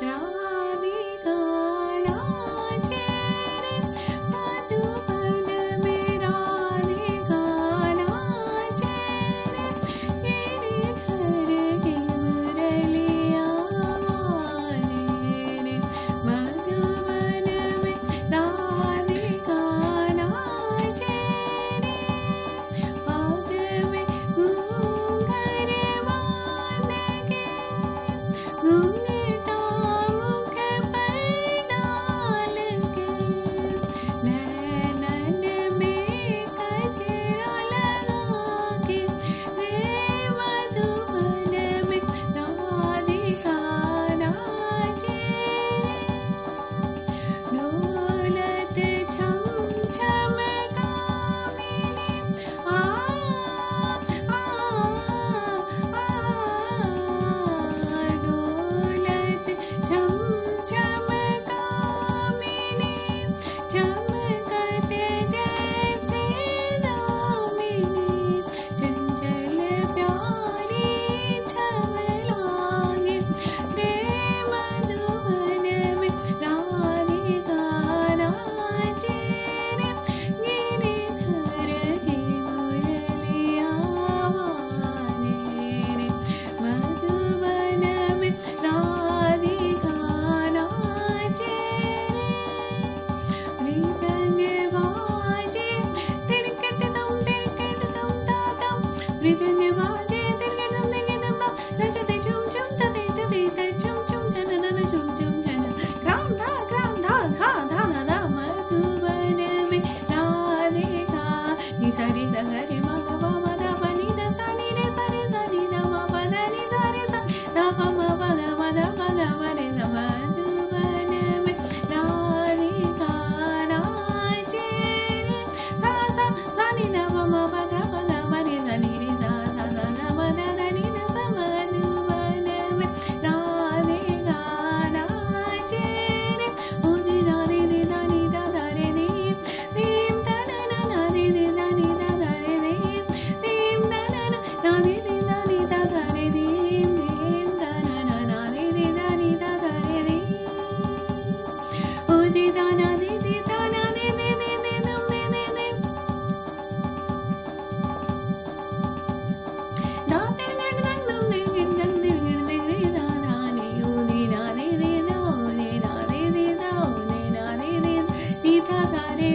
राधिका नाचेरे मधुबन में राधिका नाचेरे गिरिधर की मुरलिया वाले रे मधुबन में राधिका नाचेरे पाद में घूंघर बांध के घूंघटा मुख पर डाल के नैनन में कजरा लगा के रे मधुबन में राधिका नाचे ढोलत छम छम कामिनी आ ढोलत छम छम कामिनी चमकते जैसे दामिनी चंचल प्यारी छम लागे रे मधुबन में राधिका नाचे रे गिरिधर की मुरलिया वाले रे मधुबन में राधिका नाचे मृदंग बाजे तिरकट दम तातम मृदंग बाजे तिरकट दम नचते झुम झुम तते तते झुम झुम झनन झुम झुम झन ग्राम धा धा धा धा धा मधुबन में राधिका नि सरि सरि म ग प म ध प नि ध सा नि रे सा रे सा नि ध म प ध नि सा रे सा ध प म प ग म ध प ग म रे ध मधुबन में राधिका नाचे रे सा सा सा नि ध प म प ध प ग म रे ध नि रे सा सा सा ध म ध ध नि ध सा मधुबन में राधिका नाचे रे ओ नि ध रे रे ध नि ध ध रे रे धीम ध न न न रे रे ध नि ध ध रे रे धीम ध न न न रे रे ध नि ध ध रे धीम धीम ध न न न रे रे ध नि ध ध रे रे ओ दे ध न दे दे ध न दे दे दे दे दम दे दे दे दाते गण दंग दम दे गिन दंग दे गिन दे रे ध न ने ओ दे न दे दे ध ओ दे न दे दे ध ओ दे न दे दे नि ध ध रे